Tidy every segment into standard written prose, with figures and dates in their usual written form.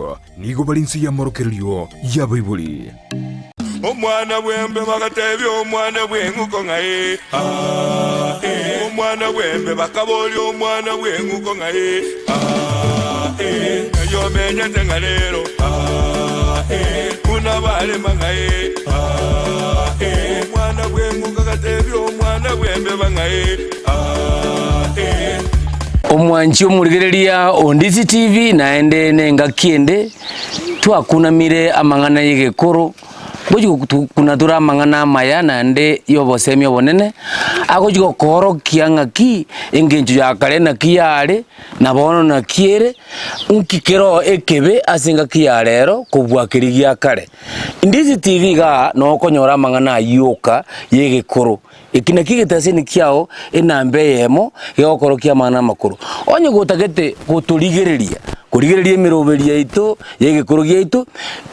Bible nigo balinsi ya morokerio ya Bible. Omwana bwembe bakatebya omwana bwenguko ngaye omwana bwembe bakaboli omwana bwenguko ngaye yo menya tengalero kuna bale mangaye omwana bwenguko katebya omwana bwembe bangaye omwanchi omurigereria Ondisi TV naende nenga kiende twakunamire amang'ana y'egekoro goji kunatura amang'ana amaya naende yobosemi obonene agoji korokia ng'aki engencho ya kare naki yare nabono nakiere nkikero ekebe ase ng'aki ya rero kobwakerigia kare. Ondisi TV ga nokonyora amang'ana ayoka y'egekoro ekina kigetase kiao enambe yemo yokorokia amang'ana makuru onye gotagete goturigereria kurigereria emiroberi yaitu yegekoro yaitu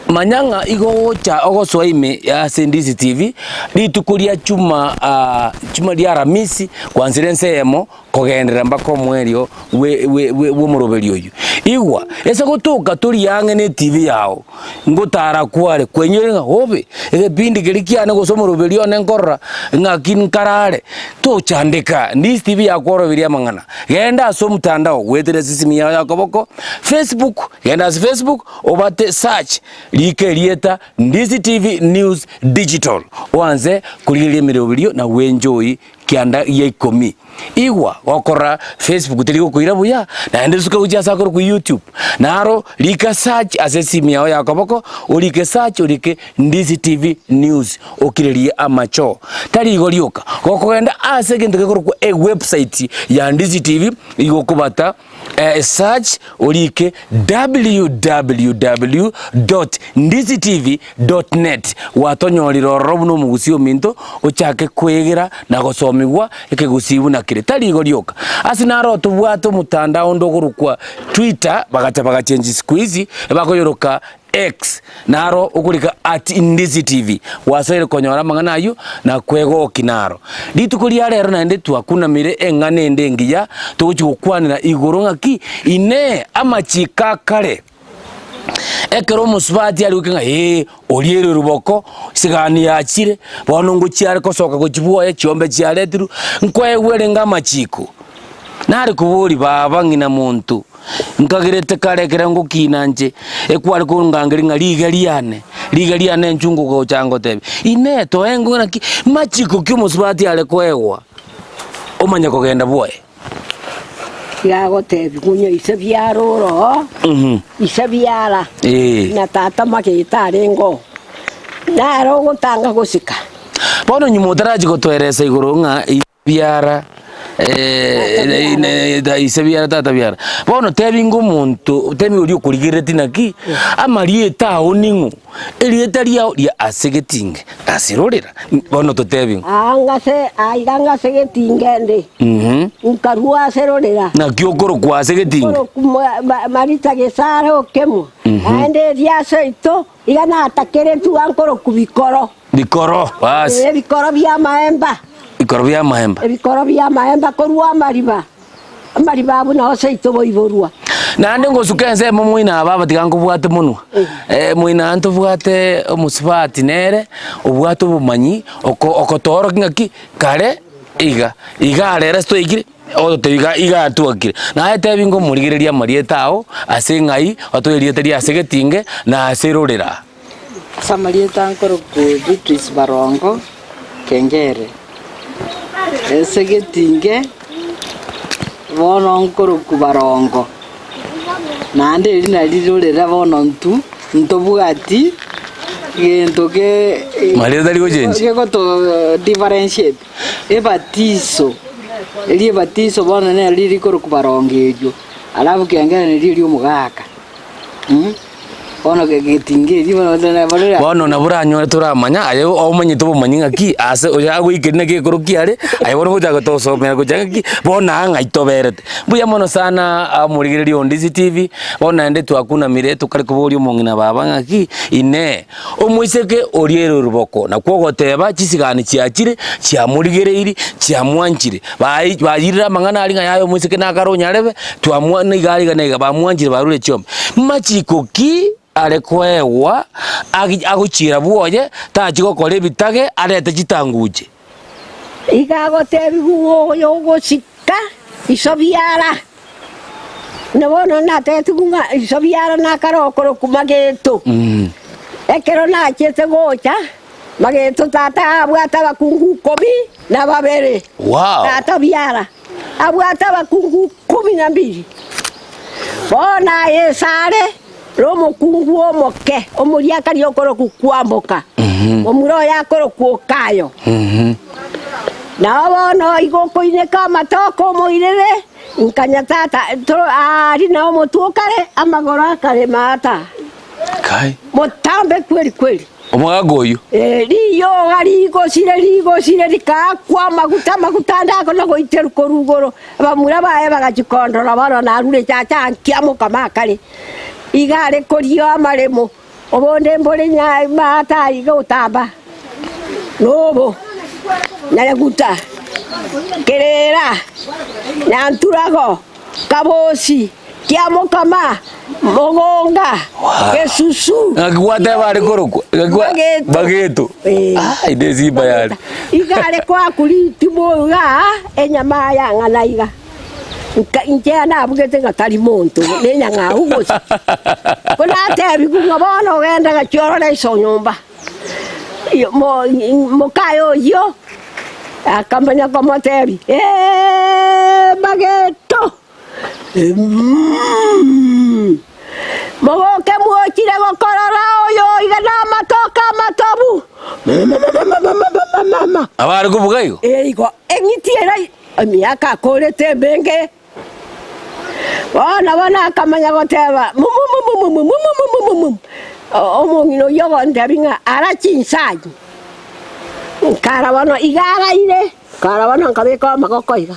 manyanga igocha ogoswaime ya Ondisi TV litukuria chuma ria Aramisi kwanzire nsemo kogendera mbako mwerio we muroberi oyu igwa ese gotuka turi yange ne TV yao ngotara kware kwenyerenga hobe ebindi gerikiane gosoma muroberi one nkorra ngakin karare to chandika Ondisi TV yakoroberia mang'ana genda so mtandao wetere sisimi ya koboko Facebook genda as Facebook obate search likerieta Ondisi TV News Digital wanze kurigeria miroberi na wenjoy kianda ya 10 igwa wakora Facebook teligo kuira buya na ndesuka uja sakoro ku YouTube naro lika search asesimi yao yakoboko ulike search ulike Ondisi TV News okireria amacho taligo lioka gokogenda asegende gekoro ku website ya Ondisi TV igokubata search ulike www.ondisitv.net watonyoriro robuno mugusio minto ochake kwegera na gosomigwa ekegusibu na kire taligo lioka asinaro tubwato mutandao ndogurukwa Twitter bagachange squeeze bakoyoroka X naro ukulika @Ondisi TV wasaire konyora mang'ana ayo na kwego kinaro litukuria rero naende twakunamire eng'ane ndengiya tuguchukwanira iguru ng'aki ine amachika kare ekero musubati ali ukenga oliere ruboko sigani yachire bono nguchiare kosoka gochibuoye chiombe chiaretiru nkwegwere ngamachiko nari kuburi baba ngina muntu nkagirete karekera ngukinanje ekwari kungangiringa ligaliane njungu go chango tebe ine to engo naki machiko kyumusubati ale kwegwa omanya kogenda buoye yago tebi kunyo isabyaroro isabyara na tata makitare ngo naro gutanga gusika bono nyumutaraji gotweresa iguru nga ibiara isabyara tata byara bono tebi ngo muntu temi uri kurigireti naki amarieta oningu elieta lia asegeting asirorera bono to tebi angase aiganga segetingende unkarua serorera na kyokoro kwa asegeting marita gesare okemo ande dia seito igana atakere tu ankoro kubikoro bikoro bas bikoro bya maemba ebikoro bya maemba korwa mariba buno seito boiborwa nande ngosukenze mumwina ababa tikangubwate muno mwina anto bwate omusubati nere obwate obumanyi okotoro ngaki kare iga rera stoikire ote iga tuakire na ete bingo murigereria marietao ase ngai otoyerieteria asegetinge na aserorera samarieta nkoro ku Beatrice Barongo Kengere esegetinge bono nkoro ku Barongo nande rina rirorera bono ntobwati gento ke marieta ligo change gegoto differentiate ebatiso bono ne riri koro ku Barongo ejo alafu Kengere ne riri omugaka bono getingeri bono na buranyore turamanya ayo omenye tubumanyi ng'aki ase oya gwikirina gekoro kiare ayo bono gocha gotosomera gocha ng'aki bona ng'aitoberete buya mono sana murigereria Ondisi TV bona ende twakunamire tukari kuboria omong'ina baba ng'aki ine omwiseke oriere ruboko na kwogoteba chisigani chiachire chiamurigereiri chiamwanchire bayirira amang'ana ari ng'ayayo omwiseke nakaronyarebe twamwana igari ganega bamwanchire barure chiombe machiko ki ale kwewa aguchira buoye tachigokora ebitage arete chitanguje igagotebi guoyo gosika isobiara nabono natetugunga isobiara nakarokoro kumageto ekero nachete gocha mageto tata abwata bakungu 10 na babere tata biara abwata bakungu 12 bona yesare romo kungu omoke omuria kari okoro kukwamboka omuro yakoro kuokayo na bono igokoine ka matoko moirere nkanya tata ari na omotuokare amagora kare mata kai motambe kweli omagagoyo riyo gari rikakwa maguta ndako no goiteru korugoro bamura bae bagachikondora baro na rure chacha nkiamo kama kare igare korio amaremo obonde mbore nya mata igotamba nobo nayaguta kerera nanturago kabosi kiamo kama mogonga kesusu ngagwate bari koroko bageto idezi bayari igare kwa kuri tiboga enyama ya nganaiga inje na bugete ngatari monto nenya ngahugo kona tebi kungabono genda gachoro na iso nyumba mo kayo yo akambanya kwa tebi bageto mogo ke muochire gokorora oyo igana matoka matobu mama abari kubugayo igo engitiera miaka korete benge bona akamanya goteba omongino yogo ndabinga arachinsaji karabano igaraire karabano nkabeka magoko iga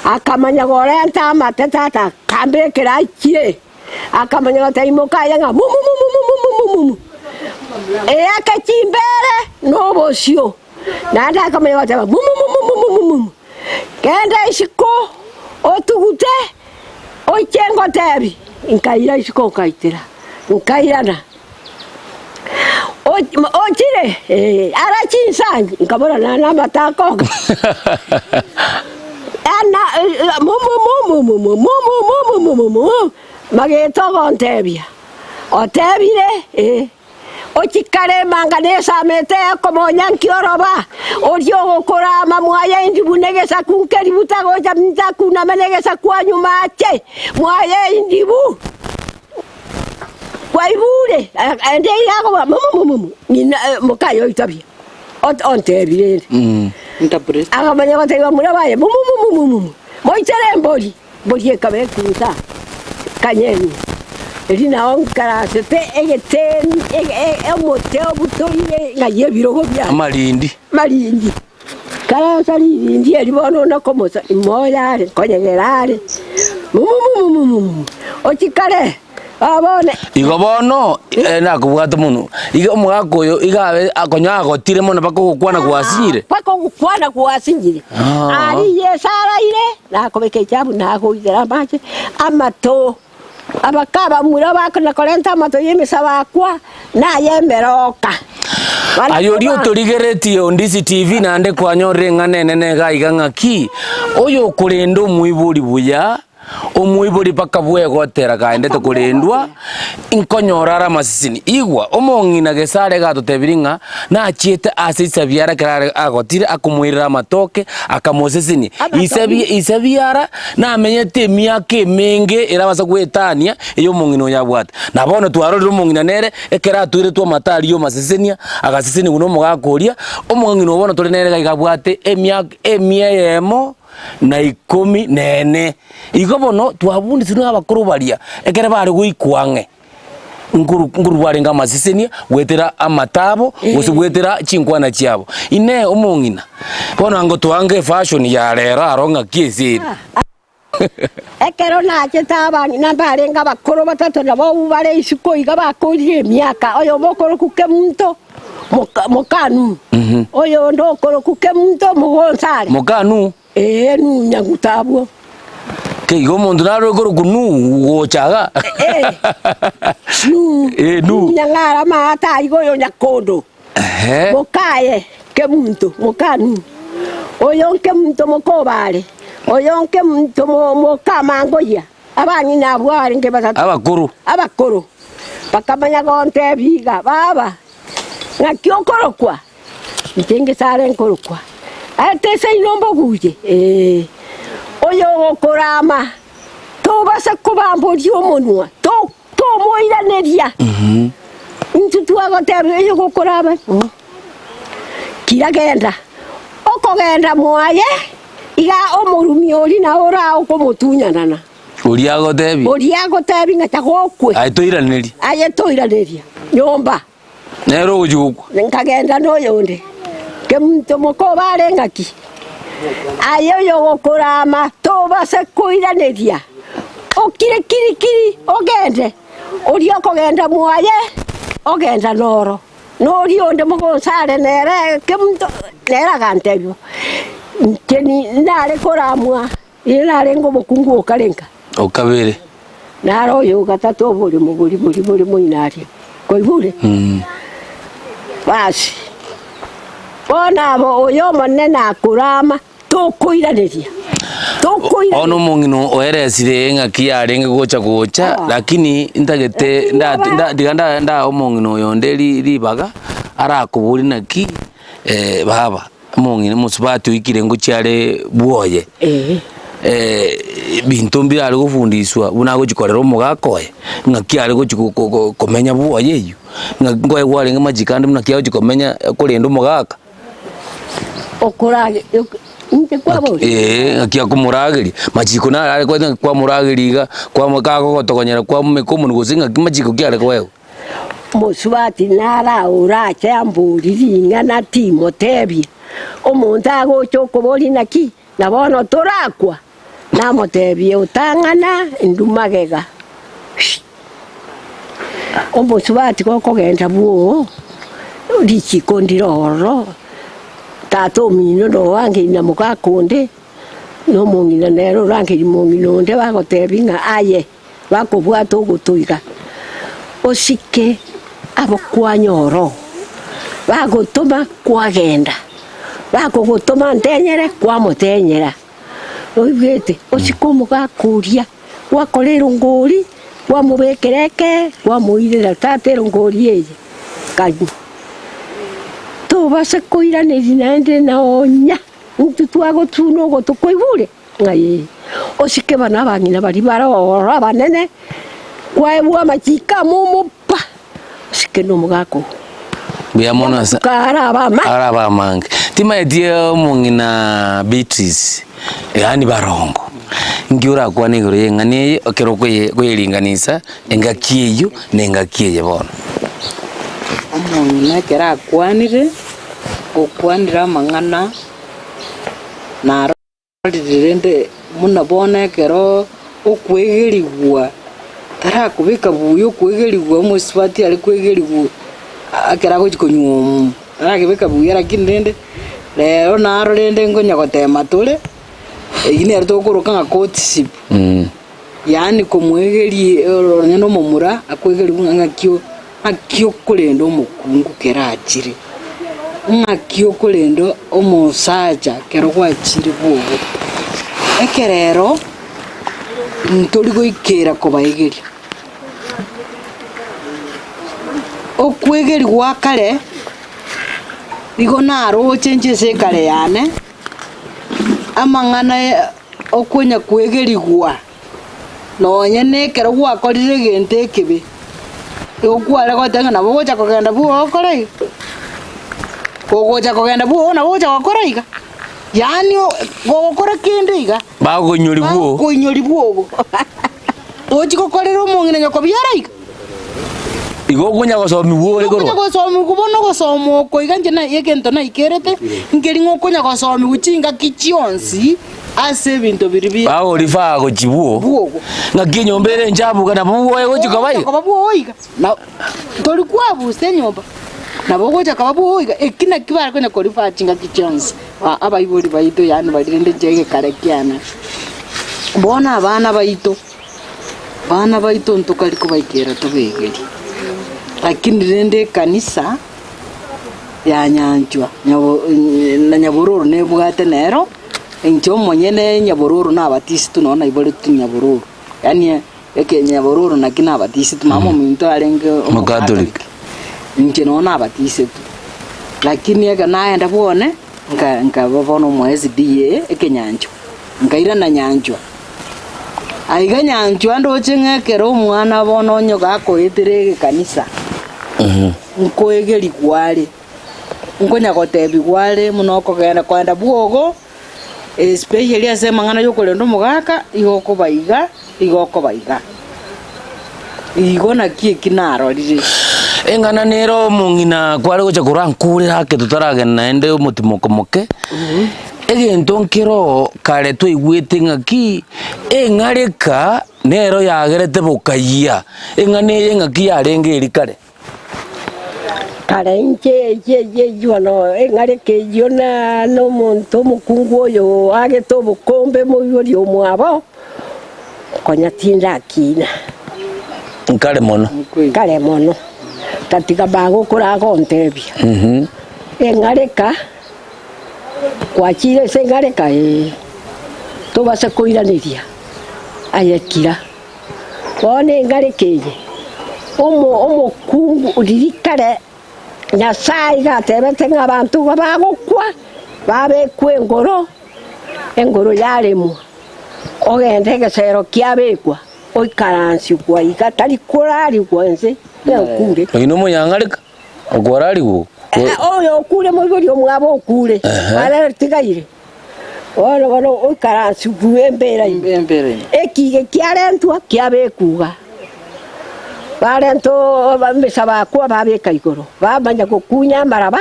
akamanya gorenta matetata kambekera ikire akamanya gotaimoka yanga akachimbere nobocio nanda akamanya goteba kenda isiko otugute ochengo tebi inkaira isiko kaitera nkairana ochire arachinsangi nkabona na matako ana mageto gontebia otebire ochikare manganesa mete como nyankioroba orio gokora mamwaya indibunegesa kunkeri butago jamta kuna menegesa kwa nyumache mwaya indibu kwa ibure ende yago mukayo itabia ontebire interpret akamanya bataiwa murabaye moitere mbori ekabe kunta kanyeni elina onkara sete egeten emoteo butoire ngaye birogo bya malindi kala sali ndi elibono na komosa imoyare konyegerare ochikare abone igo bono nakubwata muno igo mugakoyo igabe akonya gotire mono bakogukwana kwasire bakogukwana kwasingire ari yesara ire nakobeke cyabu nakoizera bache amato abakaba mura bakona 40 amato yemisaba kwa na yemeroka ayori otorigeretie Ondisi TV nande kwanyore ng'anene gaiga ng'aki oyo kurendo muiburi buya omwiburi paka bwegotera kaende tukurindwa inkonyorara masisini igwa omong'ina gesare gatotebiringa na achiete asisa biara kerare agotire akumwirira matoke akamosesini isabiara na amenyete miaka emenge erabasa gwetania eyo mong'ina yabwata nabono twarorire omong'ina nere ekera atwire twa matari yo masesenia agaseseni guno mogakoria omong'ina obono tore nere gaigabwate emiaka emiemo na 14 igo bono twabundisirwe abakuru baria ekere bari guikwang'e nguru bwarenga masisenia gwetera amatabo gusugwetera chinkwana chiabo ine omongina bona ngo twange fashion ya rera aronga kiesiri ekero nache tabani nambarenga bakoro batatu nabo bare isuko iga bakorie miaka oyo mokoro kuke muntu mokanu oyo ndokoro kuke muntu mugonsare mokanu nu nyagutabwo ke igo mundu naro goro kunu gochaga nu nyangara mata igo yo nyakondo mokaye ke muntu mokanu oyo ke muntu mokobare oyo ke muntu mokamangoya abani nabwari nge batatu abakuru bakamanya gonte biga baba ngakyokorokwa itenge sare nkorokwa ate se inombo guje oyo okorama tobasa kubambo lyomonwa to moiraneria ntutu agotebi oyo gokorama kiragenda okogenda mwaye iga omurumi ori na ora okomutunyanana ori agotebi ngachagokwe ayetoiraneria nyomba nero ujukwa nkagenda noyonde kemuntu mukobare ngaki ayo yogokurama tobase kuiraneria okire kiri ogende uri okogenda mwaye ogenda noro nori onde mugonsare nere kemuntu nera gantebyo keni nare koramwa irare ngo bukungu okarenga okabere naro yo gatatu buri muinari koibure basi bona bo oyo monene akurama tukuiraneria ono mongino oeresire ngaki arenge gocha lakini ndagete nda omongino yonderi ribaga arakuburi naki baba mongino musubati wikire ngochare buoye bintu mbira ari gufundiswa buna gochikorera umugakoye ngaki ari gochikomenya buoye iyo ngoye gwarenga majikandi muna kiao chikomenya kurenda umugaka okurage inte kwabo akia kumuragiri majiko na ari kwa muragiriga kwa mukako gotogonyera kwa mumeko munugusinga kimajiko kiare kwewe musubati nara urache amburiringa na Timotebi omuntu agochokobori naki nabono torakwa namotebi utangana ndumagega omusubati kokogenda buo lichiko ndiroro tato mino no wange na mukakonde no mongina nero range mongino nde bagotebinga aye bakobwato gutuiga osike abokwanyoro bagotoma kwagenda bakogotoma ntenyere kwa mutenyera oibete osiko mugakuria wakorera ngori kwa mubekereke kwa muirira tatero ngori eye kanyu tobase koiraneri naende naonya ntutwago tuno gotokoibure ngai osike bana bangina bari barora banene kwaebwa machika mumupa osike no mugako bya mona sa araba mange tima edia mongina Beatrice yani barongo ngiura kwa nigoro yengani okero kwelinganisa engakiyo nengakiye bona omongina kera kwanire okwanira mangana na rinde muna bona kero okwegerigwa tara kubika buyo kwegerigwa muswati ali kwegerigwa akera gukonywa arakibika buyo arakindende lero naro rende ngonya gotema tole ine arto kuruka courtship yani komwegeri no momura akwegerigwa ngakyo akyo kulendo mukungu kerachire ngakyo kulendo omusaja kero kwachire bugo ekerero ntori goikera kobaigeri okwegeri gwakare nigo naro chenje se kare yane amangana okwenya kwegeri gwa nonye nekero gwakorire gente kibi okwara gotanga nabo gocha kogenda buo okorei gocha kogenda buo na gocha gokoraiga yani gokora kindiga bagonyori buo ochi gokorera omongina nyoko byaraiga igo kunya gosomi bwo kunya goro gosomi kubono gosomo koiga njena yekento na ikerete ngeri ngokunya gosomi guchinga kichionsi ase bintu biribi bawo rifa go chibuo buogo ngaki nyombere njabu kana buo ego chikabai kwa babu oiga na tolikuwa buse nyomba na bogoja kwa babu oiga ekina kibara kwena korifa chinga kichionsi abaibori baito yani barinde jege karekiana bona abana baito ntukari kubaikera tubegeri lakini rende kanisa ya nyanjwa na nyabororo ne bwate nero encho monyene nyabororo na batisi tunona ibole tu nyabororo yani yake nyabororo na kina batisi tu mama minto alenge Catholic nje nona batisi tu lakini yake naenda bone nka bono mwezi die ekenyanjwa ngaira na nyanjwa aiga nyanjwa ndo chingekero umwana bono nyoga koitere kanisa nkoegeri kwale nkonya gotebi kwale munoko genda kwenda buogo especially ase mangana yokorendo mugaka igoko baiga igona kinaro riri engana nero mungina kware gocha kurankurira ake tutaragena ende umutimo komoke egento nkiro kare twaigwete ngaki engareka nero yagerete bukaiya engane ngaki yarengeri kare nche yono engareke yona no muntu mukungu oyo ageto bukombe muyori omwabo konya tinda kina nkare mono tatiga bago kurago ntebia engareka kwachire sengareka tobase koiraniria ayekira bone engarekeje omo kungu uririkare Nyasai gatebete nk'abantu bagukwa babekwe engoro yaremwa ogende gesero kiabekwa oikaransi kwa igatari kurari kwense yakure ino munyangarika ogorari wo oyo okure mugori omwabo okure ale tigaire ono oikaransi kuembera ekige kiarentwa kiabekuga barento bambesa bakwa babeka igoro bamanya kukunya maraba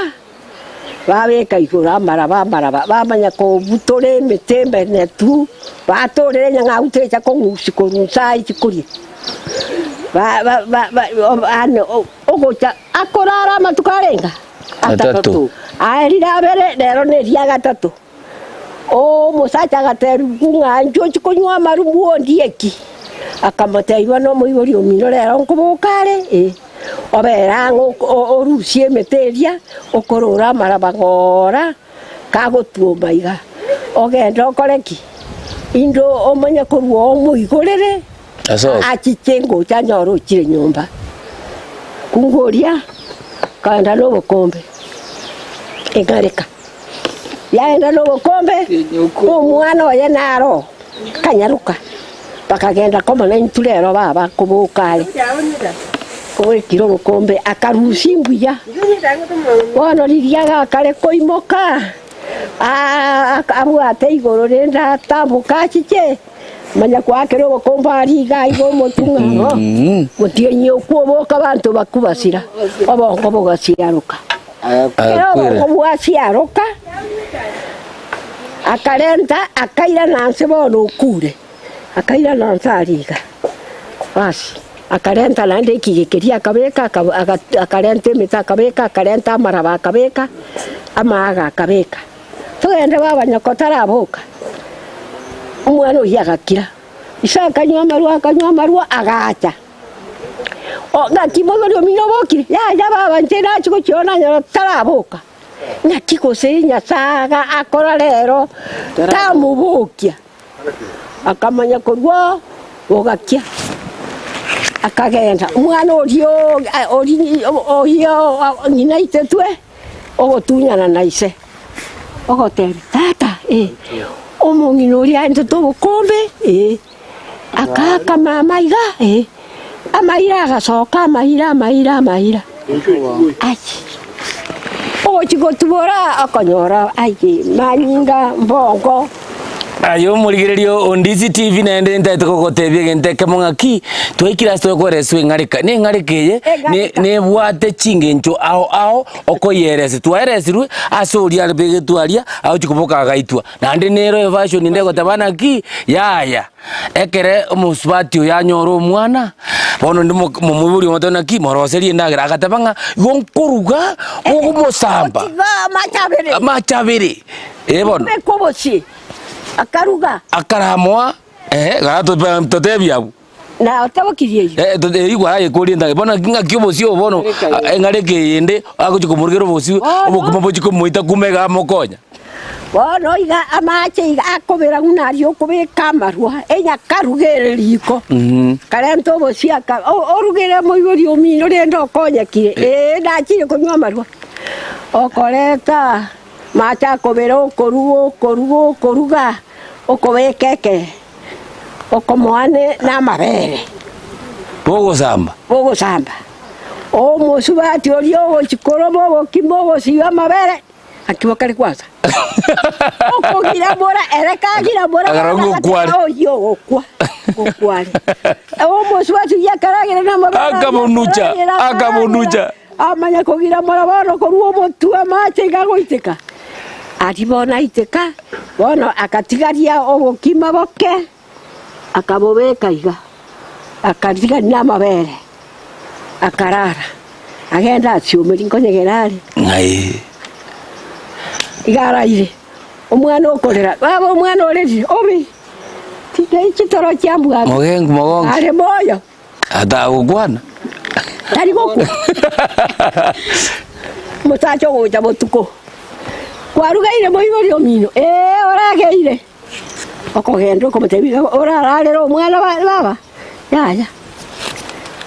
babeka igoro maraba bamanya ko butore metembe netu batore nyanga utecha ko ngusiko nsai chikuri ano ogocha akorara matukarenga atatu aerira bere lero ne ria gatatu o musacha gateru kunga njo chikonywa marubu ndieki akamataiwa no muibori omino lero nkobokare oberango orusie meteria okorora marabagora kagotuo maiga ogenda okoreki indo omanya koruo muigorere achichengo chanyoro chire nyumba kungoria kanda no bokombe egareka yaenda no bokombe omwana oya naro kanyaruka bakagenda komana intulero baba kubukale kiro bokombe akarusimbuya wono liriaga kale koimoka abwate igoro renda tambuka chiche manya kwakero bokombe ariga igo motunga mutionyo kuoboka bantu bakubasira obongo bogasiaruka kero bogasiaruka akarenta akaira nanse bono kure akaira nanse ariga basi akarenta lande kigekeria akabeka akarenta mita akabeka akarenta maraba akabeka amaga akabeka tugende babanyakotara aboka umwana uyagakira isaka nywa marua agacha o ngakimogori omino bokire ya baba ntena chiko chiona nyoro taraboka ngakiko senya saga akora lero tamubukia akamanya korwa ogakia akagenda umwana orio nyina itetwe ogotunyana naise ogoteri tata omongino oria ente tobukombe akaka mamaiga amaira agacoka amaira achi ogochigotubora akonyora aige manyinga mbongo ayo murigererio Ondisi TV naende ntaite gogotebia gente kemong'aki twaikira twakoreswe ng'arika ne ng'arikeye ne bwate chingencho ao okoyerese twaeresirwe asoria albege twaria ao chikuboka gaitwa nande nero version ndego tabana ki yaya ekere omusbatio yanyoro omwana bono ndimo mumuburi motona ki moroseri ndagira agatabanga gonkoruga ogumosamba machabiri bono mekobochi akaruga akaramwa gato totebia na otabakirie igwa ye kuri ndage bona kinga kyobocio bono engareke yende agochikomurugero bocio obokuma bochikomoita kumega mokonya bono iga amache iga akobera ng'unari okobeka amarwa enya karugere riko karento bocio orugere moibori omino renda okonyekire ndachire konywa amarwa okoreta macha kobera okoruga okobekeke okomoane n'amabere bogosamba omosubati orio ogochikoroba ogokima ogosiba amabere akibokare kwanza okogira bora erekagira bora oyo okwari omosubati yakaragira n'amabere akabonucha amanya kogira marabono koruo omotu amache igagoiteka ati bona iteka bono akatigaria ogokima boke akabobeka iga akatigaria n'amabere akarara agenda aciumeri nkonyegerari ngai igaraire omwana okorera baba omwana oreri obi chitoro chiambwa mogongo ale moyo atagukwana ari goku mutacho goja botuko kwarugaire moigori omino orageire okogenda okomotebi orararero omwana baba yaya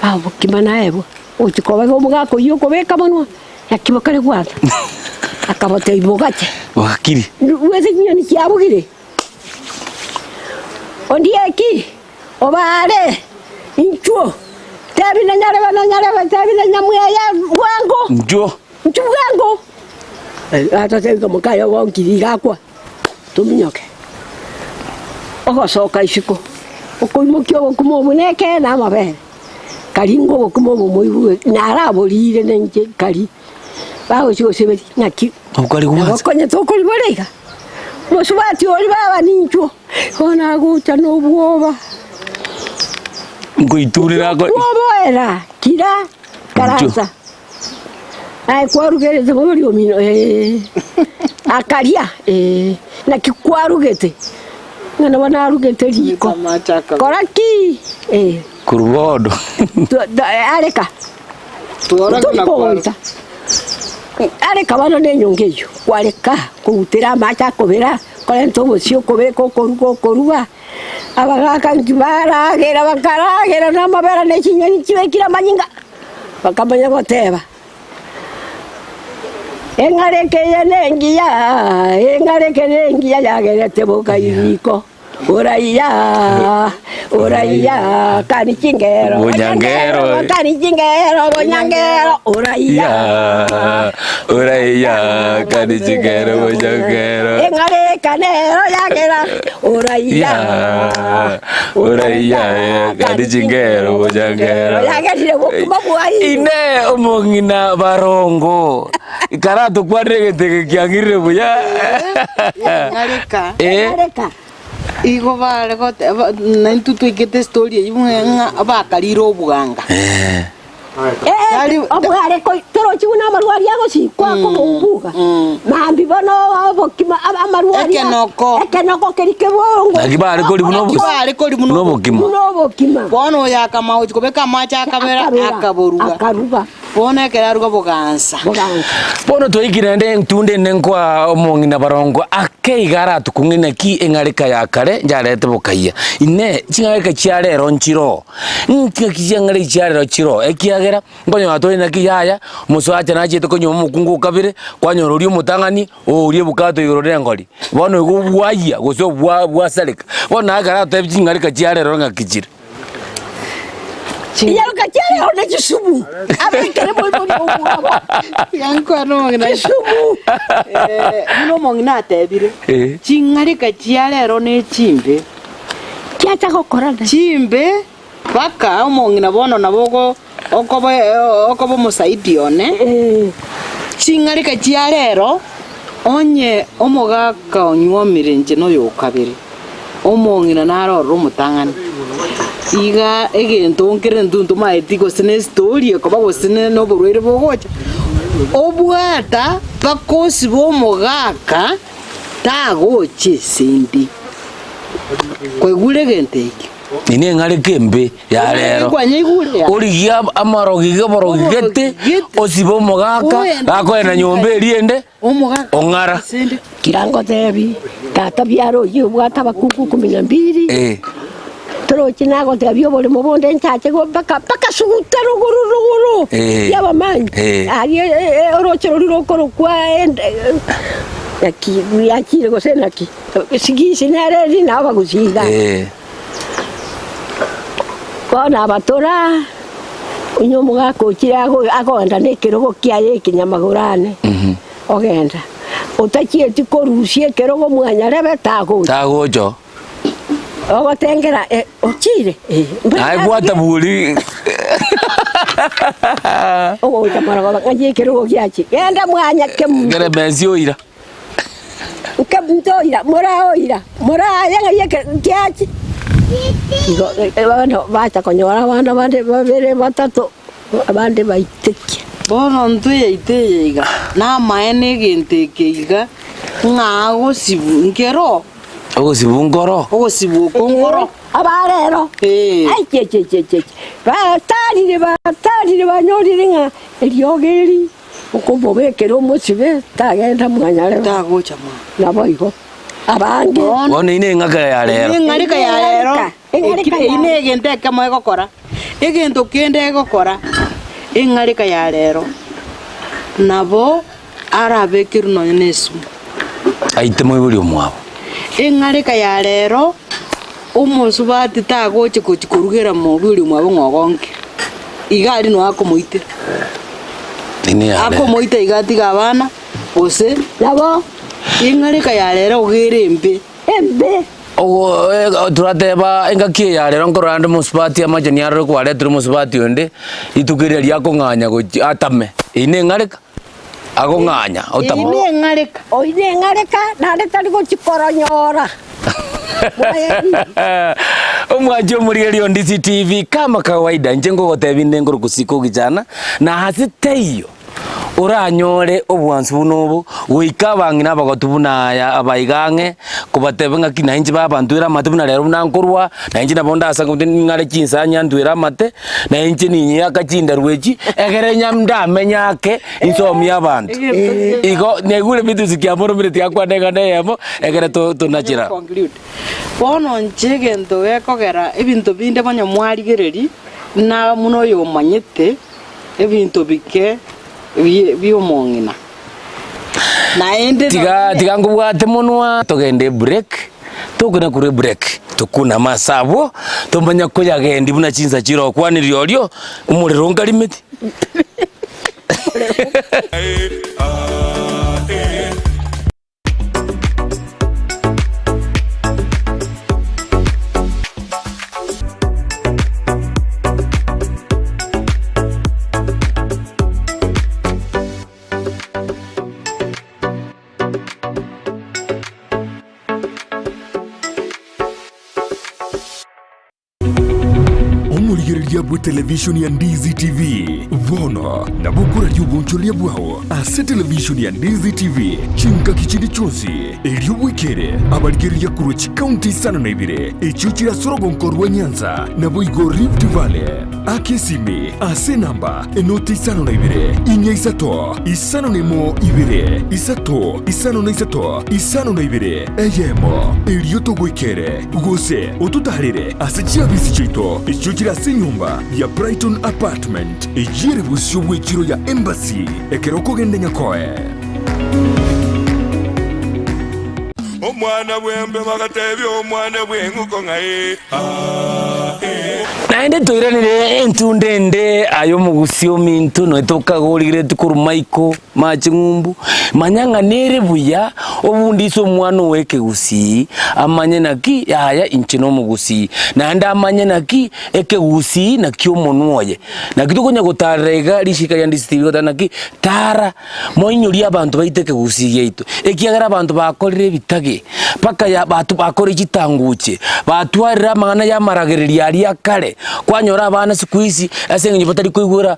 abo kimana ebo ochikoba omugako iyo kobeka monwa yakibokare gwata akabote ibogache wakiri wese nyoni kyabugire ondieki obare inchuo tabi na nyareba tabi na nyamweya wango njo wango ata tabi kama kayo wongiri gakwa tuminyoke ogosoka isiko okoimokyo gokumomuneke na mabere karingo gokumomuibu naraborire nenje kari bawo cyo sebeti nyaki okari kubanza okonye tokori borega musubati oli baba nincho kona gucha no bwoba ngoiturira ko bwoba kira karasa ai kwarugete bori omino akaria na kikwarugete ngana wana rugete riko koraki kurbodo areka tuoraga na kwanza areka bano nenyongeyo kwareka kugutira macha kobera korento bocio kobeko koruga abagaka ngibara gera bakaragera n'amabera nekinyoni kibekira manyinga bakamanya goteba engareke nengiya yagerete boka iriko oraiya kanichingero bonyangero oraiya kanichingero bonyangero engareke nero yagera oraiya kanichingero bonyangero yagerire bokuma bwai ine omongina barongo karato kwadregete kyangire buya ngareka Igo vale gote na tutu ikete story yimwenga abakaliro obuganga obugare ko toro chuna marwari yago si kwa ko mbuga mambi bono abokima amarwari ekenoko kerike bongo agibare koli buno bokima bono yakama uchikobeka macha akamera akaboruga bona keraruga bogansa bono toikirende ntunde nenkwa omongina barongo akeigara tukungina ki engarika yakare njarete bokaiya ine chingarika chiarero nchiro nkikijangare chiarero chiro ekiagera ngonyo atoi na kiyaya muswacha nachite konyo mukungu kabire kwanyororio mutangani orie bukato igorore ngori bono igubwaya goso bwasalika bono agara tebichingarika chiarero ngakichira Iyaruka cyane ona Kisumu. Abekere boy boy. Yanko no ngina. Kisumu. Muno mongina tebire. Chingarika chialero ne chimbe. Kiacha gokorana. Chimbe baka mongina bono naboko okobo musaidione. Chingarika chialero onye omogaka onywomire nje no yokabiri. Omongina naroro omutangani. Iga egento onkere nduntu maiti gosene story koba gosene no burwere bogocha. Obwata bakosi bomogaka tagoche sindi. Kwegule genteki. Ine ngale kembe ya lero. Oligia amarogi geborogi gete osibo mogaka gako ena nyombe riende omogaka ongara. Kirango tebi. Tata biaro yubwata bakuku 12. Toro chinago te abio bole mobonde nchache go baka sugutaro guru. Yaba man. Ari orochero rokoro kwa ende. Aquí go sena aquí. Sigi sinare ni naba gusiga. Kona batora. Unyomo gako kirago agonda nekero kiaye kinyamagurane. Ogenda. Otachie tikorusie kero go mwanya rebe tago. Tago jo. Ogo tengera ochire. Ai bwata buli. Ogo tamara go ngaje kero go kiachi. Enda mwanya kem. Gere benzio ira. Kem oira. Mora yanga yeke kiachi. Igo bano bata konyora bana bande babere batato bande baiteke. Bono ntuye iteiga na maene genteke iga ngago sibu ngero. Ogosibu ngoro. Ogosibu kongoro. Abarero. Ai che. Batari banyori ringa eliogeri. Ukombo bekero musibe tagenda mwanyare. Tagocha ma. Naboigo. Abange. One ine ngaka ya lero. Ngarika ya lero. Ine genteke mo egokora. Egento kende egokora. Ngarika ya lero. Nabo arabekiru no nesu. Aite mo ibuli omwabo. Ngarika ya lero umusubati tagoche kuchikurugera mu buli mwabo ngogonke. Igari no akomoite. Ine ya. Akomoite igati gabana ose Nabo ngarika ya lero ogirembe. embe. Ogo turateba engaki ya lero nkorande musubati amajani yaro kwale turi musubati onde itukire lyako nganya go atame. Ine ngarika agonganya otame. Ine ngarika. Oine ngareka nande tari go chikoronyora. Omwajo muri Ondisi TV kama kawaida njengo gotebinde ngoro kusiko gijana na hasiteyo uranyore obwansu bunobu wika bangina bagotubuna ya abaigange kubatebenga kina inji babanduira matubuna lero nankorwa na inji nabonda asa ngo ngare kinsanya nduira mate na inji ninyi akachinda rweji egere nyamda menyake insomi abantu igo negule bitu sikiamoro bire tiakwa ndega ndemo egere to nachira bono njegento ekogera ebintu binde banya mwarigereri na muno yo manyete ebintu bike biomongina na ende tiga ngubwate munwa togende break tukuna kure break tukuna masabo tomanya ko yagendi buna chinza chiro kwani ryo umuriro ngalimiti Yabu television ya Ndizi TV Vono na bukura yubuncho liabuao ase television ya Ndizi TV chinka kichini chonsi elio wikere abarigeri ya kurochi county sana na ibire echuchi ya sorogo nkorwa Nyanza na boigo Rift Valley akesimi ase namba enoti isano na ibire inya isato isano nemo ibire isato isano na isato isano na ibire eyemo elio to wikere ugose otutarire ase chiabisi chito echuchi ya senyumba ya Brighton Apartment ejire busyo wechiro ya Embassy ekeroko gende nyakoe omwana bwembe bagatebya omwana bwenguko ngaye naende toiranire entundende ayo mugusio mintu no tokagorire tukuru maiko machingumbu manyanga nere buya obundiso omwana weke gusi amanye naki yaya inchino mugusi naende amanye naki eke gusi nakyo monwoye nakitukonya gutarega rishika ya ndisitiri naki tara moinyuri abantu baiteke gusi geitu ekiagara abantu bakorire bitage paka ya batu bakore gitanguche batwarira mangana ya maragereria ari akare kwanyora abana siku hizi asenye batari kwigura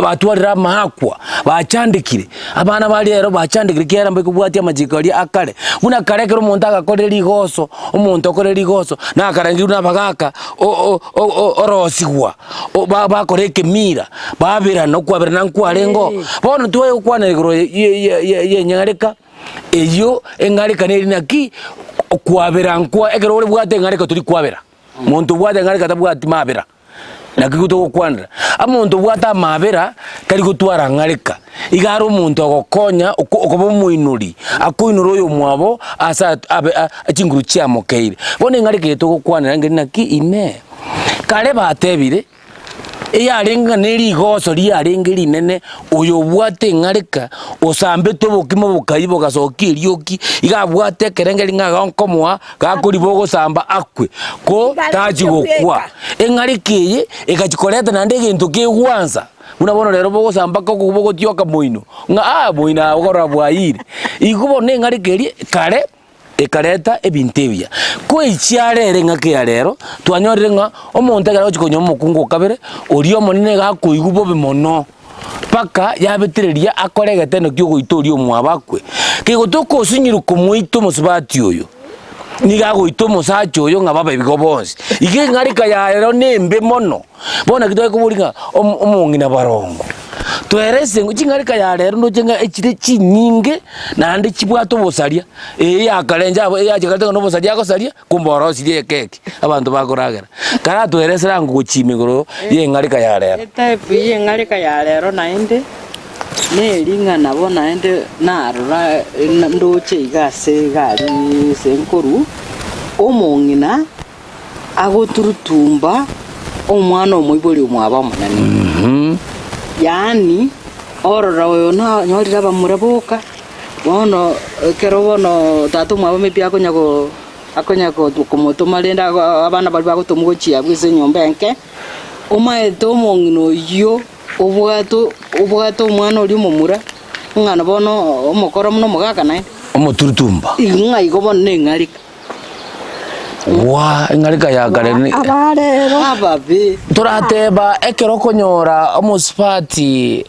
batwarira mahakwa bachandikire abana bali rero bachandikire kera mbe kubwati amajiko ari akare una karekero umuntu agakorera igoso umuntu akorera igoso na akarangira n'abagaka orosigwa bakoreke mira babira no kwabira nankwarengo bono tuwe kwanegro ye nyangareka eyo engareka neri naki kwabira nkwa ekero uri bwate engareka turi kwabira muntu bwate engareka tabwati mabira nakikuto kwandra amuntu bwata mabira kari gutwara ngareka igaro umuntu agokonya okobo muinuri akuinuro uyo mwabo asa achinguru chiamokeire bone ngareka yeto kwanira ngeri naki ime kare batebire eyarenga neri goso riarengeri nene uyo bwate ngareka osambe tobokimo bukayibo gasokirioki igabwate kerengeri ngagonkomwa gakuri bogo samba akwe ko taji gokwa engarikeye ekachikoreta nande gintu kigwanza unabona rero bogo samba ko bogo tioka moino nga moina ogora bwaire igubone engarikeri kare ekareta ebintebia ko ichiarere ngake rero twanyorire nga omuntu agara ochikonyo mukungu kabere ori omonene gakuigubo bimono paka yabetireria akoregete no kyo goitori omwabakwe kigotoko osinyiru kumuito musubati oyo niga goito musacho oyo nga baba ibigo bonse ige ngarika ya rero nembe mono bona kitoye kuburinga omongina barongo twerese nguchingarika ya rero no chenga echire chinyinge nande chibwato bosaria akalenja yachikareta no bosaria akosaria kumboro sirie keke abantu bakoragera kara twerese rangu guchimigoro ye ngarika ya rero type ye ngarika ya rero nainde nelinga nabo nainde narora ndoche igase gari senkuru omongina agoturutumba omwana omoibori omwaba munani yani orora oyo na nyorira bamuraboka bono kero bono tatu mwaba mepia akonyago kumutuma lenda abana bali bagutumugochia bwise nyomba enke omaeto mongino yo obwato omwana oli mumura ngana bono omokoro muno mogaka nae omoturutumba inga igobo nengarika wa engarika ya garene abarero ababe turateba ekero konyora omusipati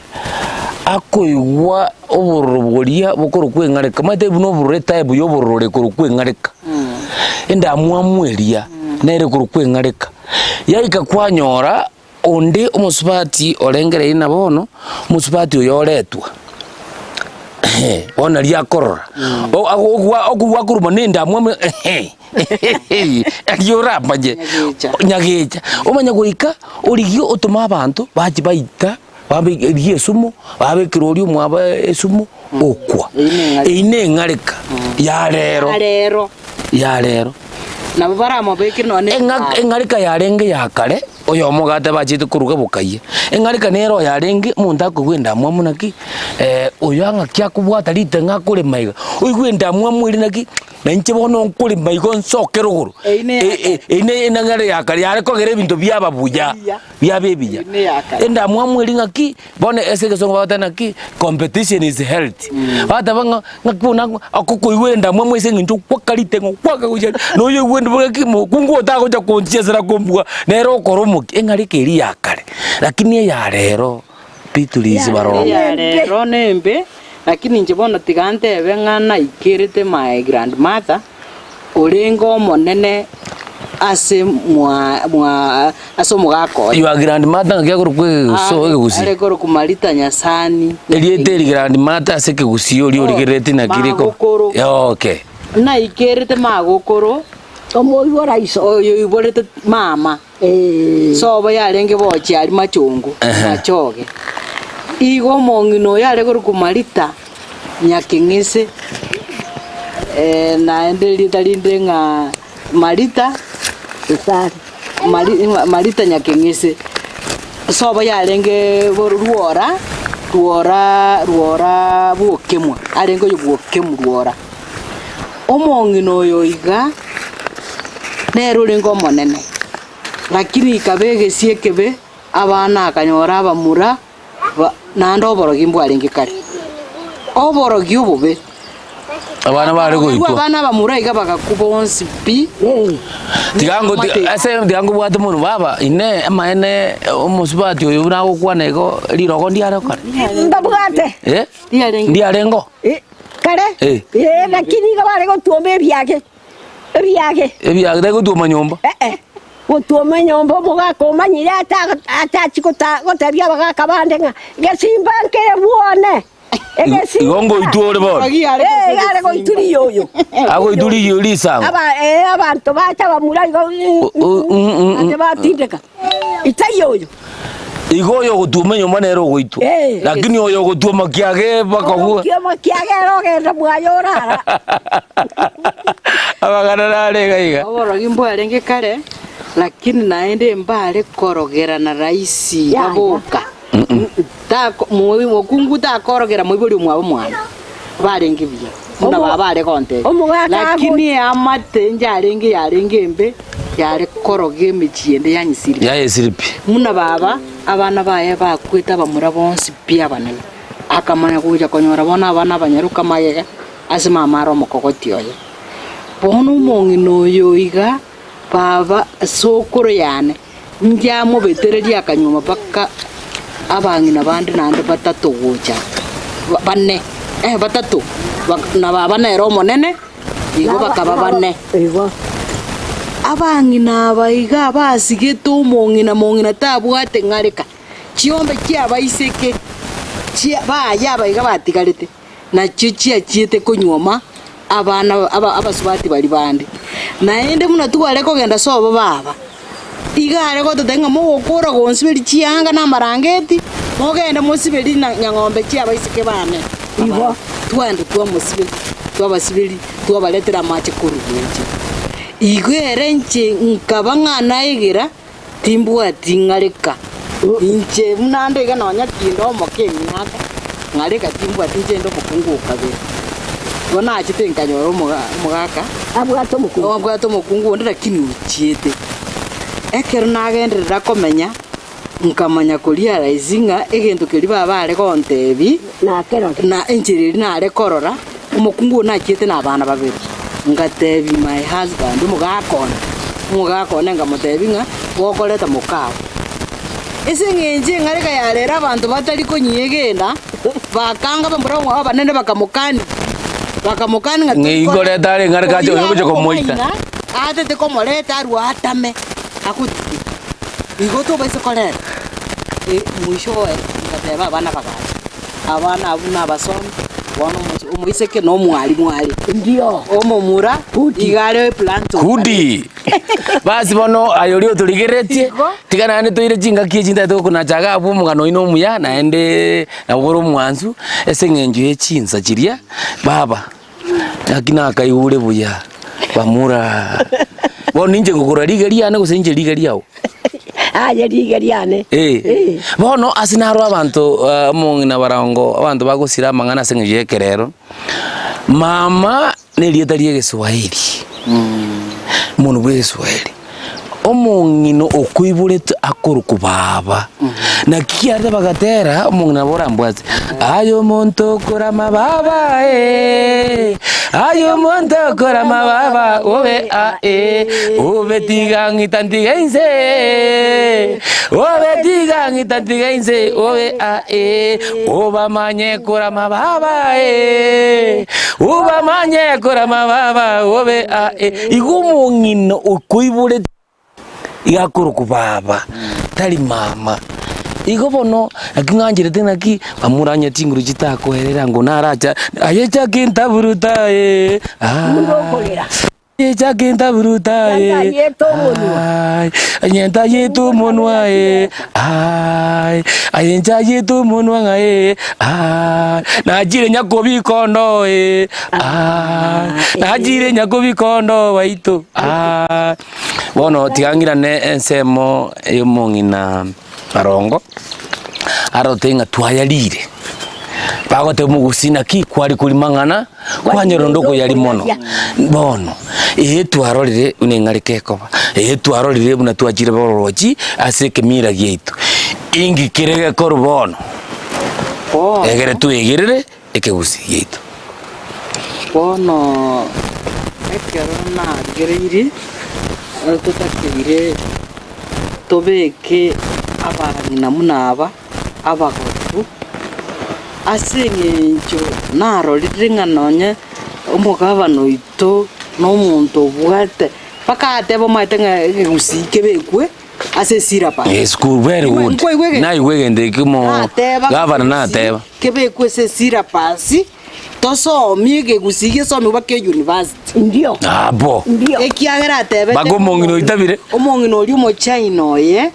akoigwa oburuburia bukuru kwengareka mate buno bureta ebu yoburure kuru kwengareka enda mwamweria nere kuru kwengareka yaika kwanyora onde omusipati orengere ina bono omusipati oyoretwa ona liakorora ogwa kuruma nenda mwamwe yora baje nyagecha omanya goika origio otuma abantu baji baita babe yesumo babe kirori omwaba esumo okwa ine ngareka ya rero nabo baramo bekire none engarika yarenge yakare oyo mugate bachite kuruga bukaye engarika nero yarenge munda kugwenda mwa munaki oyo anga kya kubwata lite ngakure maiga oigwenda mwa mwiri naki nanche bono nkuri maigo nsokero guru ine nangare yakare yare kogere bintu byababuya byabebiya enda mwa mwiri ngaki bone esege songa bata naki competition is health bata banga ngakuna akukuigwenda mwa mwese ngintu kwakalite ngokwaka kuja noyo gwenda baki kungu otako ja konchezera kombwa nero koromuki engarika eri yakare lakini ya rero pitulisi baro ya rero nembe lakini njibona tigante bengana ikirite my grandmother orengo monene ase mwa aso mugako your grandmother ngya kurukwe so egusi ale koro kumalita nyasani eliete grandmother ase kegusi ori origirete na kiriko okay na ikirite magokoro omoibora iso oyo iborete mama so bayarenge bochi ari machungu machoge igo mongino yare kurukumalita nyakingise na endeli talinde nga malita usari Marita Nyakeng'ese sobo yarenge ruora bwokemwa arengo yo bwokemu ruora omong'ino oyo iga nero rengo monene lakini ikabegesie ekebe abana akanyora abamura nando oborogi mbwarenge kare oborogi obobe abana bari goitwa abana bamura iga bagakuba onsi pi tigango bwate muno baba ine amaene omusubati oyo nago kwana ego lirogo ndiare kare ndabugate ndiarengo kare lakini gabare go tuome ebyage gotuma nyomba gotuma nyomba mugakomanyire atachikota gotabia bagakabande nga gesimba nkere buone igongo itore bo gare go ituri yoyo ago ituri yori sanga abantu bacha bamura igo batindeka itayoyo igoyo gotuma nyomba nero goitu lakini oyo gotuma kiage bakagua kiage rogenda bwayorara abagana gaiga oborogi mbwarenge kare lakini naende mbare korogera na raisi aboka mokungu takorogera moibori mwabo mwana barenge biya muna babare konte lakini amate njarenge yarenge embe yare koroge michiende yanyisiri yayesiripi muna baba abana baye bakwita bamura bonsi pia banene akamanya kuja konyora bona abana banyaruka mayega asima amaro mokogoti oyo bono mong'ino oyo iga baba sokoro yane njamo betereria akanyuma paka abang'ina bandi nande batatu gocha bane batatu na baba nero monene igo bakaba bane abang'ina abaiga basigete omong'ina tabwate ng'areka chiombe kiabaiseke baya abaiga batigarete nakio chiachiete konyuoma abana abasubati bari bande naende muna tware kogenda sobo baba igare gototenga mogokora gonsiberi chianga na marangeti mogenda mosiberi na nyang'ombe chiabaiseke bane igo twende twamosiberi twabasiberi twabaletera amache kurugenje igwere nche nkaba ng'ana igira timbwati ng'areka inche mnando iga nonya kindo mokemyaka ng'areka timbwati nchendo mokungu kabere bona achite nkanyoro mugaka abwato mokungu ndira kini uchiete ekero nagenderera komenya nkamanya kuria raisinga egento keri baba are kontebi na enchiriri nare korora omokungu na achite na abana babiri ngatebi my husband mugakona ngamutebi nga gokoreta mukao ese ng'enche ng'areka yarera abantu batari konyegenda bakanga bambura mwa banene bakamukani ng'igoreta are ng'areka jo yoboje komoita atete komoreta arwa atame akuti igoto baise korera mwisho ngateba abana bagacha abana abuna abasomi bono umuiseke no mwali ndio omomura igare planto kudi basi bono ayori oturigeretie tigana ne toire jinga kijinda to kuna jaga abu mugano ino muya naende na boro mwanzu ese ng'enju echinsa chiria baba akina akaiure buya bamura bono ninje ngukura rigeria ne gusenje rigeria o aye rigeriane bono asinaro abantu mong'ina barango abantu bagusira mang'ana seng'eje kerero mama nerieta rie Kiswahili mono bwe Kiswahili omong'ino okuiburete akoruku baba na kiarde bagatera omong'ina borambwaze ayo monto kora mababa ayo monto kora mababa obe obe tigangita ntigeinse obe oba manye kora mababa oba manye kora mababa obe igumong'ino okuiburete igakuruku baba tari mama igo bono aking'anjirete naki bamuranya tinguru chitakoherera ngo naracha ayecha kintaburuta ayecha kintaburuta anyenta yetu monwa ayencha yetu monwa najire nyakobikondo najire nyakobikondo waitu bono tigangirane ensemo y'omong'ina Barongo arotenga twayarire bagote mugusina ki kwari kuri mang'ana kwanyorondo ko yari mono bono twarorire unengarike koba twarorire buna twajire bororoji aseke mira gitu ingi kirege kor bono egere tu egere ekegusi gitu bono ekero na gereiri tutakire tobeke abang'ina munaba abagotu aseng'encho narorire ng'anonye omogabano ito n'omonto obwate mpaka ateba maete ng'egusi kebekwe ase sirapa school very good naigwegende kimo gavana nateba kebekwe ase sirapasi tosomie egegusi gesomi bake university ndio abo ndio ekiagera atebete bago omong'ina oitabire omong'ina oria omochina oye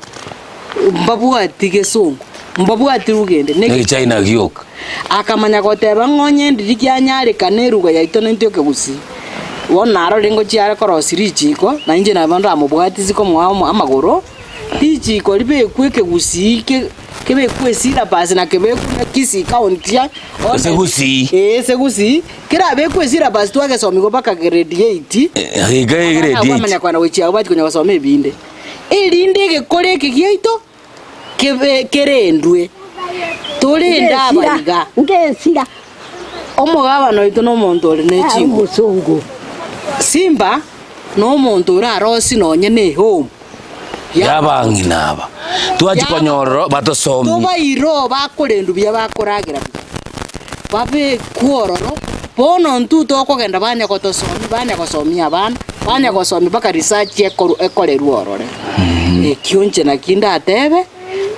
mbabwati gesungu mbabwati rugende China gioka akamanya goteba ng'onye ndiri kianyarikana eruga yaito nintio ekegusi bono arore ngochiare korosi richiko na inche nabo ndamobwati siko mwao amagoro richiko ribekwe ekegusi kebekwe esirapasi na kebekwe kisi kauntia esegusi esegusi kirabekwe esirapasi twagesomigo mpaka grade 8 grade 8 amanya kwana gochiago bati konya gosoma ebinde erinde egekore eke giaito kerendwe torenda abaiga ngesira omogabano oito n'omonto ore nechingo musungu simba n'omonto ore arosi nonye ne home yabang'ina aba twachikonyororo batosomi tobairo bakorendu bia bakoragira babekuororo bono ntu tokogenda banyagotosomi banyagosomia abana banyagosomi mpaka research ekorerwa orore ekionche naki ndatebe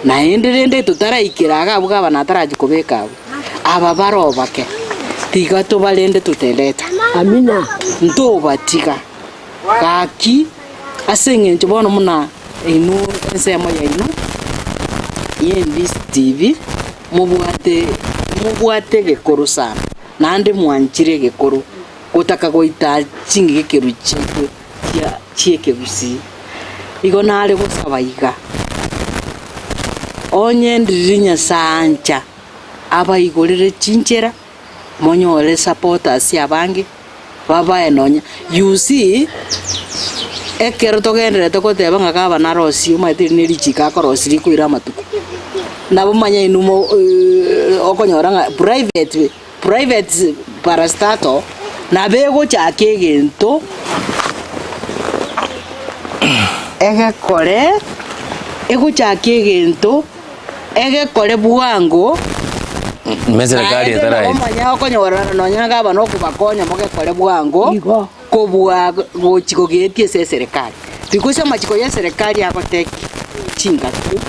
naende rende tutaraikiraga abwo abana ataraji kubeka abo aba barobake tiga tobarende tutendeta amina ntobatiga gaki aseng'encho bono muna ino ensemo ya ino NBC TV mubwate gekoro sana nande mwanchire gekoro gutaka goita chingi gekeru chitwe chiekegusi igo nare gosabaiga onye ndirinya sancha abaigorere chinchera monyore supporters yabange baba enonya you see ekero togendere tokoteba ngakaba na rosi umaitiri ne richika korosi rikuira matuko nabo manya inumo okonyora private parastato na bego chake gento egekore chake gento egekore buango meserikali etarai manya okonyora nonya ngaba no kubakonya mogekore buango igo kobua gochiko getie se serikali bikusa machiko ya serikali yako teki chinga tu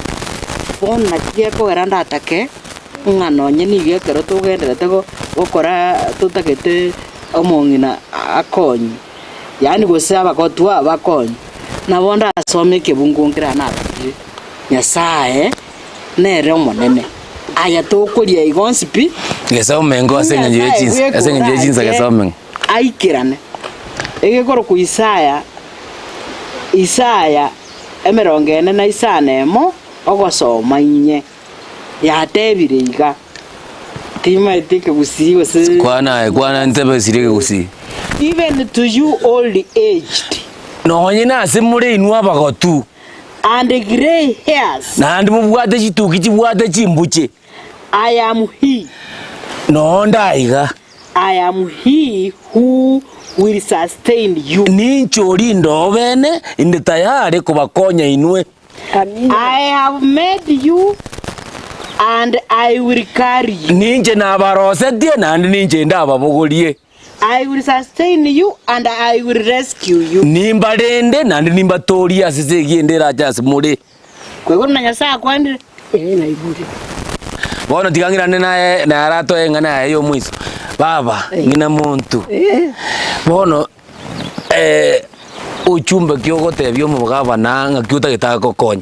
bona kieko eranda atake ng'anonye nige kero tugendere tego gokora tutagete omong'ina akonyi yani gosaba kotwa bakonyi nabonda asome kebungungira natire nyasaye nere omonene aya tokoria igonsipi gesomengo aseng'enje jeans gesomengo aikirane egekoro ku Isaya 40 na isanemo ogosoma inye yatebire iga tima etike gusigo se kwana ntebe sirege gusi even to you old aged nonye nase muri inu abagotu and gray hairs nandi mubwate chituki chibwate chimbuche I am he nondaiga I am he who will sustain you. Ninchori ndobene inde tayari kubakonya inwe. amina I have made you and I will carry you. Ninje nabarosetie nandi ninje ndababogorie. I will sustain you and I will rescue you. Nimbarende nandi nimbatoria sise giendera jasi muri. Kwego na Nyasaye kwandire na iburi Bono tigangirane naye na arato enga naye yo mwiso. Baba ngina muntu. Bono uchumbe kyogote byo mu gavana ngakyuta gitako konya.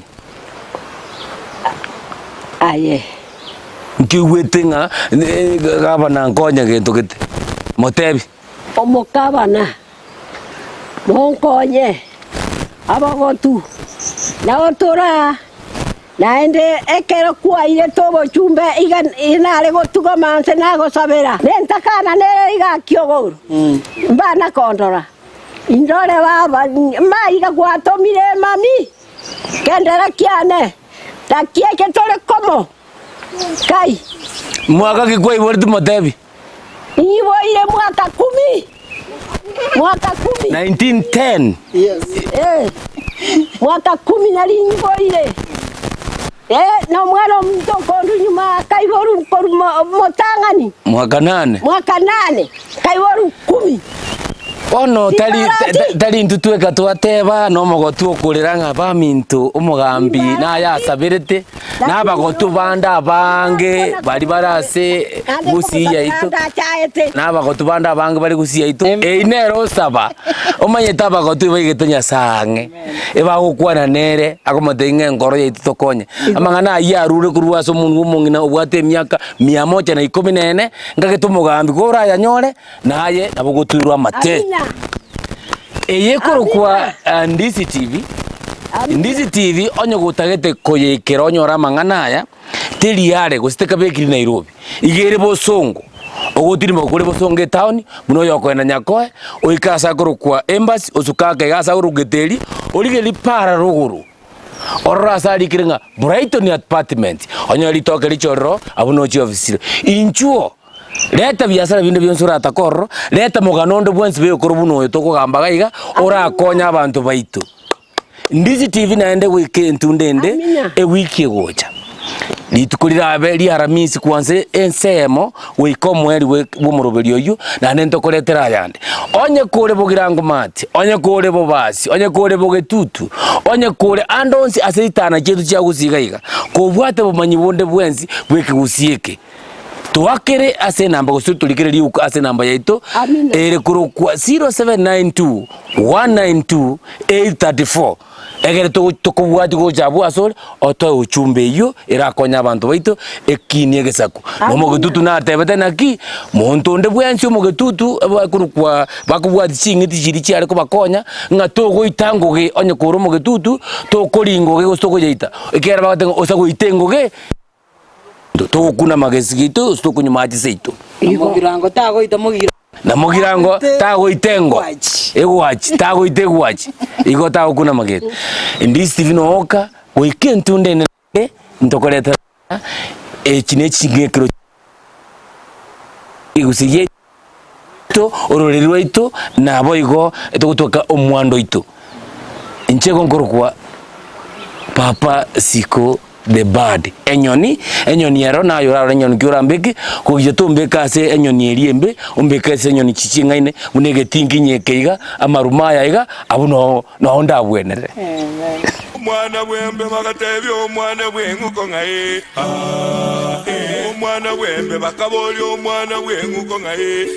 aye Nkiwete nga gavana nkonya gento gite. Motebi omukabana monkonye abagotu na otora naende ekero kwa ile tobo chumbe inale gotuga manse na gosabera nentakana nere igakiogoro mbana kondora indore baba maiga gwatomire mami kendera kiane takieke tole komo kai mwaka kikwa ibortu motebi ibo ile mwaka 1910 Yes. mwaka 10 nali ibo ile na mwana mtoko nyuma kaiboru motangani mwaka 8 kaiboru 10 ono tali ntutweka twateba no mogotu okurira ng'aba mintu umugambi na yasabirite n'abagotu banda abange bari barase gusiya ito n'abagotu banda abange bari gusiya ito inero saba omanyeta abagotu baigete nyasange ebagukwana nere akomatenge ngoro yaitu tokonye amang'ana yarure kurwaso mungu mungina obwate emyaka 114 ngagete umugambi gora yanyore naye naboguturwa mate eyekoro kwa Ndizi TV Ndizi TV onyo gutagete koyekera onyora mang'ana aya teliare gusiteka bekiri Nairobi igere bosongo ogotiri mokore bosongo town muno yokwenda nyakoe oikasa koro kwa embassy osukaka igasa urugeteri origeli para ruguru orora sari kirenga Brighton apartment onyo litoke lichoro abuno chi office inchuo leta biasara binde byonsura atakorro leta muganondo bwensi bekoro buno tokugamba gaiga orakonya abantu baitu Ndizi TV naende weekend ndende ewiki gocha litukulira abeli aramisi kwanze ensemo weikomweri bumurubeli oyu na nento koletera yande onye kore bogirango mati onye kore bobasi onye kore bogetutu onye kore andonsi aseitana chetu cha gusigaiga kobwate bomanyi bonde bwensi bwekigusieke tuwakere ase namba gusu tulikere liuka ase namba yaito ere kuro kwa 0792 192 834 egere tukubwati gojabu asole oto uchumbe yo irakonya abantu baito ekinie gesako mogetutu na tebete naki montonde bwensi mogetutu bakuru kwa bakubwati chingiti chiri cyari ko bakonya ngatogo itangoge onye kuro mogetutu tokoringoge gostoko yaita ekera bagatengo osago itengoge tokuna magesi gitu stokunyuma ati seito Mugirango tago itamugira na mugirango tago itengo egwachi tago itegwachi igo tago kuna mageti Ndizi TV nooka weekend tunde ntokoleta chine chingekero igusiye to ororerwa ito nabo igo etogutoka omwando ito inchego nkorokwa Papa Siko the bird enyoni yaro na yora enyoni kyurambeki kugije tumbeka ase enyoni eriembe umbeka ase enyoni chichingaine munege tinginye keiga amaruma yaiga abuno no ndabwenere Mwana wembe bagatebyo mwana wenguko ngae mwana wembe bakaboli mwana wenguko ngae